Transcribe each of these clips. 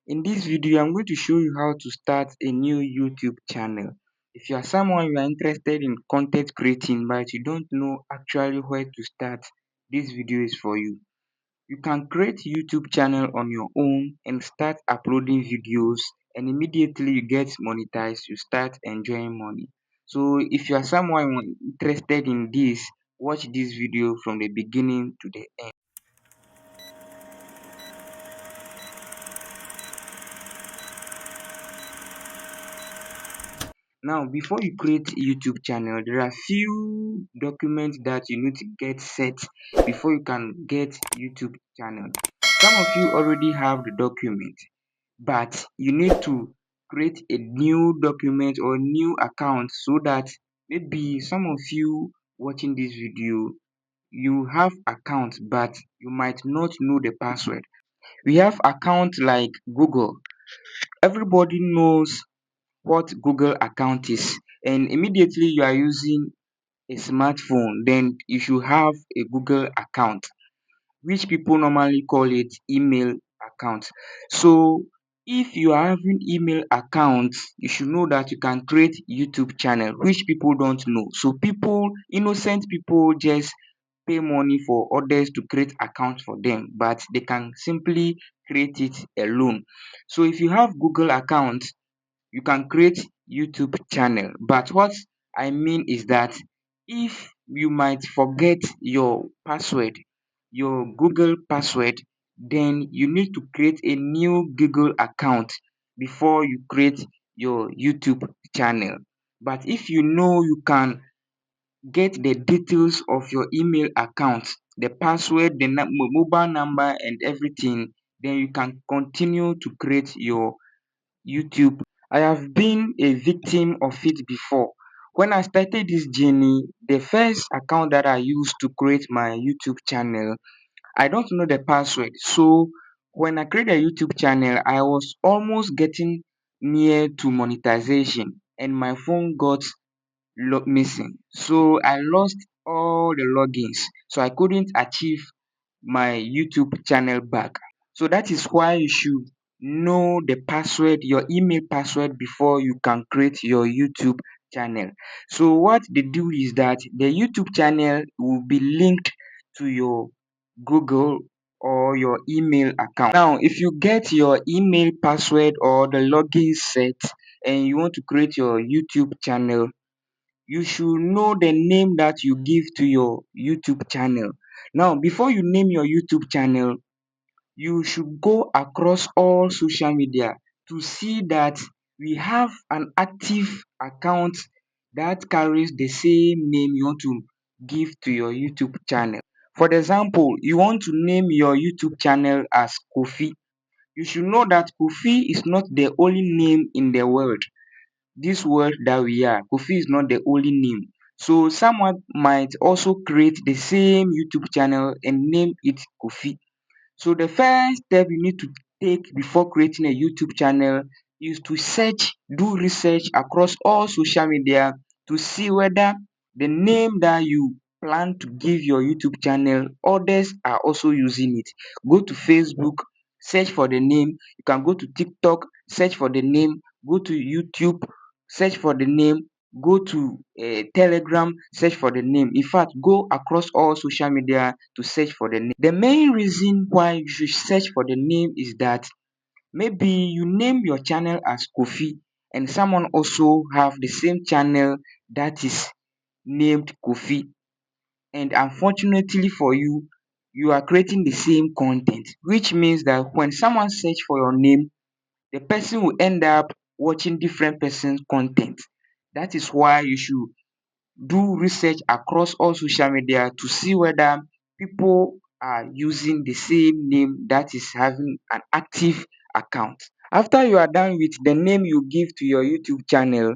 In this video, I'm going to show you how to start a new YouTube channel. If you are someone you are interested in content creating but you don't know actually where to start, this video is for you. You can create YouTube channel on your own and start uploading videos, and immediately you get monetized, you start enjoying money. So if you are someone interested in this, watch this video from the beginning to the end. Now, before you create a YouTube channel, there are few documents that you need to get set before you can get YouTube channel. Some of you already have the document, but you need to create a new document or new account so that maybe some of you watching this video, you have account but you might not know the password. We have account like Google. Everybody knows what Google account is, and immediately you are using a smartphone, then you should have a Google account, which people normally call it email account. So if you are having email account, you should know that you can create YouTube channel, which people don't know. So people, innocent people, just pay money for others to create account for them, but they can simply create it alone. So if you have Google account, you can create YouTube channel. But what I mean is that if you might forget your password, your Google password, then you need to create a new Google account before you create your YouTube channel. But if you know, you can get the details of your email account, the password, the mobile number, and everything, then you can continue to create your YouTube. I have been a victim of it before. When I started this journey, the first account that I used to create my YouTube channel, I don't know the password. So when I created a YouTube channel, I was almost getting near to monetization and my phone got missing. So I lost all the logins. So I couldn't achieve my YouTube channel back. So that is why you should know the password, your email password, before you can create your YouTube channel. So what they do is that the YouTube channel will be linked to your Google or your email account. Now, if you get your email password or the login set and you want to create your YouTube channel, you should know the name that you give to your YouTube channel. Now, before you name your YouTube channel, you should go across all social media to see that we have an active account that carries the same name you want to give to your YouTube channel. For example, you want to name your YouTube channel as Kofi. You should know that Kofi is not the only name in the world. This world that we are, Kofi is not the only name. So someone might also create the same YouTube channel and name it Kofi. So the first step you need to take before creating a YouTube channel is to do research across all social media to see whether the name that you plan to give your YouTube channel, others are also using it. Go to Facebook, search for the name. You can go to TikTok, search for the name. Go to YouTube, search for the name. Go to Telegram, search for the name. In fact, go across all social media to search for the name. The main reason why you should search for the name is that maybe you name your channel as Kofi and someone also have the same channel that is named Kofi, and unfortunately for you, you are creating the same content, which means that when someone search for your name, the person will end up watching different person's content. That is why you should do research across all social media to see whether people are using the same name that is having an active account. After you are done with the name you give to your YouTube channel,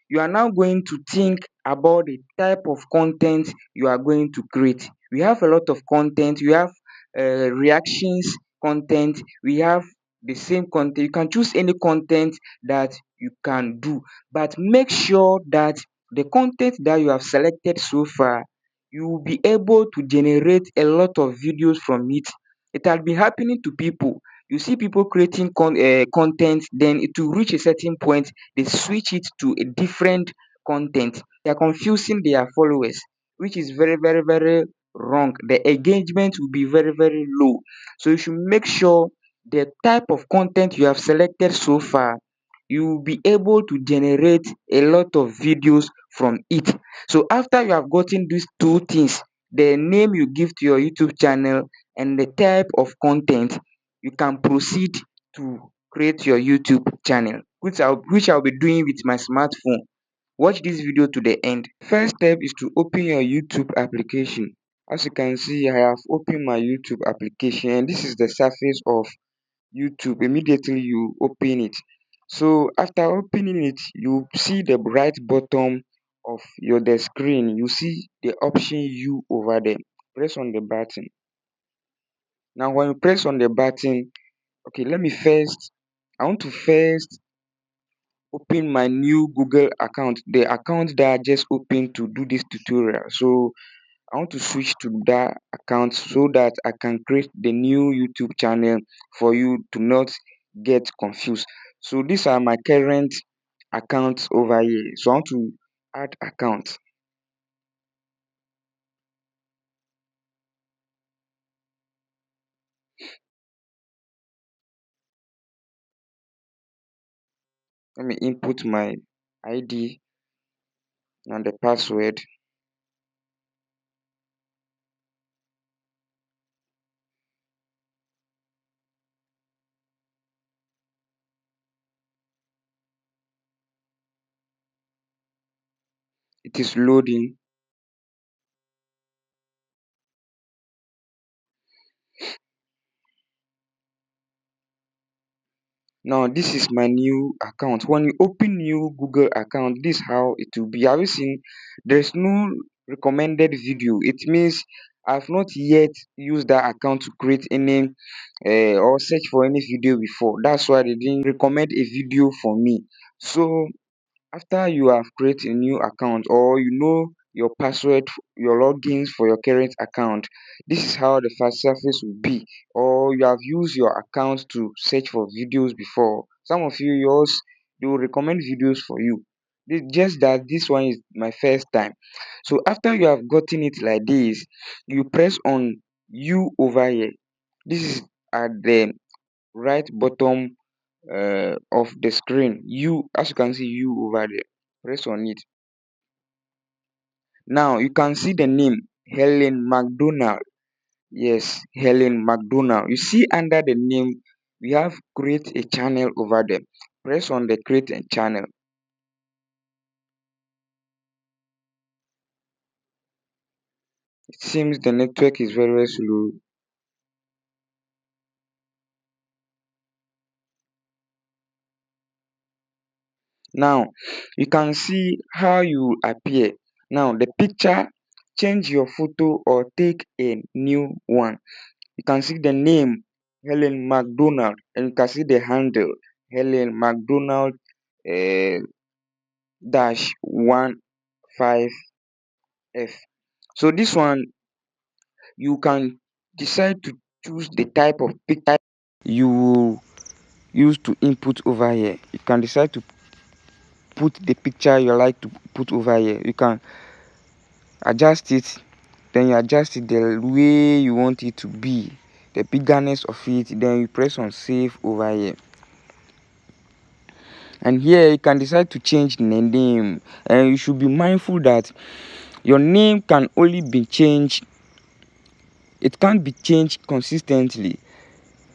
you are now going to think about the type of content you are going to create. We have a lot of content. We have reactions content. We have the same content. You can choose any content that you can do, but make sure that the content that you have selected so far, you will be able to generate a lot of videos from it. It has been happening to people. You see people creating content, then it will reach a certain point, they switch it to a different content. They are confusing their followers, which is very, very, very wrong. The engagement will be very, very low. So you should make sure the type of content you have selected so far, you will be able to generate a lot of videos from it. So after you have gotten these two things, the name you give to your YouTube channel and the type of content, you can proceed to create your YouTube channel, which I'll be doing with my smartphone. Watch this video to the end. First step is to open your YouTube application. As you can see, I have opened my YouTube application, and this is the surface of YouTube. Immediately you open it. So after opening it, you see the right bottom of the screen. You see the option U over there. Press on the button. Now when you press on the button, okay, I want to first open my new Google account, the account that I just opened to do this tutorial. So I want to switch to that account so that I can create the new YouTube channel for you to not get confused. So these are my current accounts over here. So I want to add account. Let me input my ID and the password. It is loading. Now this is my new account. When you open new Google account, this is how it will be. Have you seen there's no recommended video? It means I've not yet used that account to create any or search for any video before. That's why they didn't recommend a video for me. So after you have created a new account, or you know your password, your logins for your current account, this is how the first surface will be. Or you have used your account to search for videos before. Some of you, yours, they will recommend videos for you. Just that this one is my first time. So after you have gotten it like this, you press on U over here. This is at the right bottom of the screen. You, as you can see, you over there. Press on it. Now you can see the name Helen McDonald. Yes, Helen McDonald. You see under the name we have create a channel over there. Press on the create a channel. It seems the network is very, very slow. Now you can see how you appear. Now the picture, change your photo or take a new one. You can see the name Helen McDonald, and you can see the handle Helen McDonald dash 15F. So this one, you can decide to choose the type of picture you will use to input over here. You can decide to put the picture you like to put over here. You can adjust it, then you adjust it the way you want it to be, the biggerness of it, then you press on save over here. And here you can decide to change the name, and you should be mindful that your name can only be changed, it can't be changed consistently.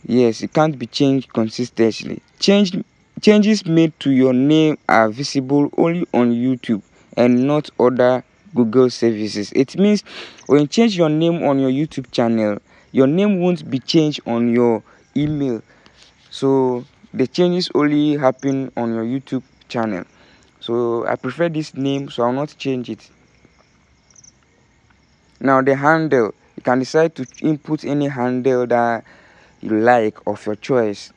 Yes, it can't be changed consistently. Changes made to your name are visible only on YouTube and not other Google services. It means when you change your name on your YouTube channel, your name won't be changed on your email. So the changes only happen on your YouTube channel. So I prefer this name, so I'll not change it. Now the handle, you can decide to input any handle that you like of your choice.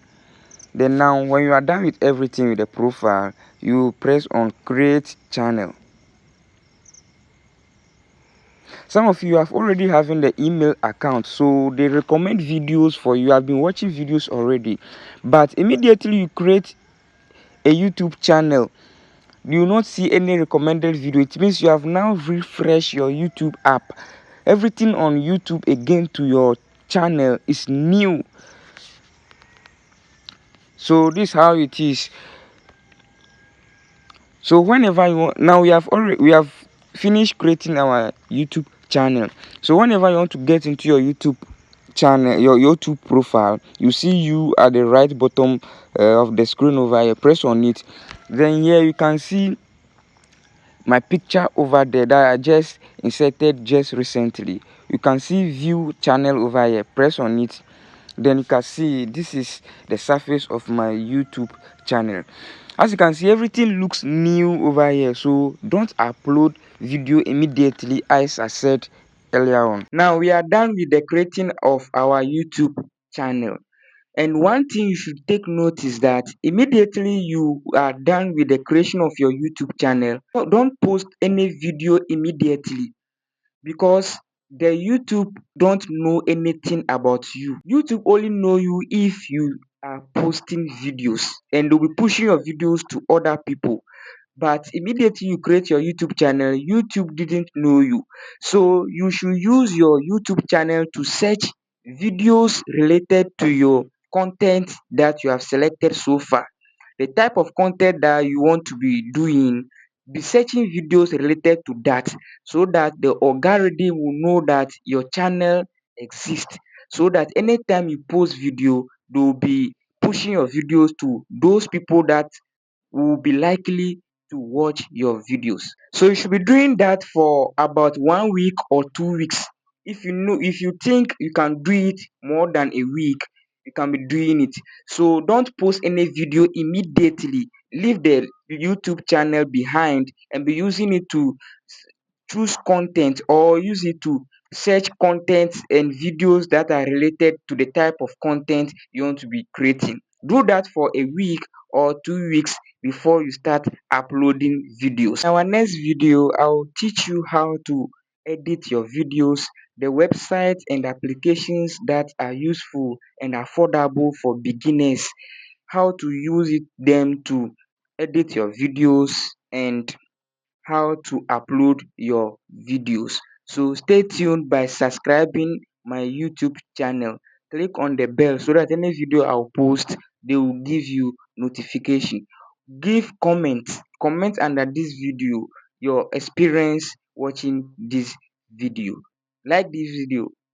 Then now when you are done with everything with the profile, you press on create channel. Some of you have already having the email account, so they recommend videos for you. Have been watching videos already, but immediately you create a YouTube channel, you will not see any recommended video. It means you have now refreshed your YouTube app. Everything on YouTube again to your channel is new. So this is how it is. So whenever you want, now we have finished creating our YouTube channel. So whenever you want to get into your YouTube channel, your YouTube profile, you see you at the right bottom of the screen over here. Press on it. Then here you can see my picture over there that I just inserted just recently. You can see view channel over here. Press on it. Then you can see this is the surface of my YouTube channel. As you can see, everything looks new over here, so don't upload video immediately, as I said earlier on. Now we are done with the creating of our YouTube channel. And one thing you should take note is that immediately you are done with the creation of your YouTube channel, don't post any video immediately, because the YouTube don't know anything about you. YouTube only know you if you are posting videos, and they'll be pushing your videos to other people. But immediately you create your YouTube channel, YouTube didn't know you. So you should use your YouTube channel to search videos related to your content that you have selected so far. The type of content that you want to be doing, be searching videos related to that, so that the algorithm will know that your channel exists, so that anytime you post video, they will be pushing your videos to those people that will be likely to watch your videos. So you should be doing that for about 1 week or 2 weeks. If you think you can do it more than a week, you can be doing it. So don't post any video immediately. Leave the YouTube channel behind and be using it to choose content, or use it to search content and videos that are related to the type of content you want to be creating. Do that for a week or 2 weeks before you start uploading videos. In our next video, I'll teach you how to edit your videos, the websites and applications that are useful and affordable for beginners, how to use them to edit your videos, and how to upload your videos. So stay tuned by subscribing my YouTube channel. Click on the bell so that any video I'll post, they will give you notification. Give comment under this video your experience watching this video. Like this video.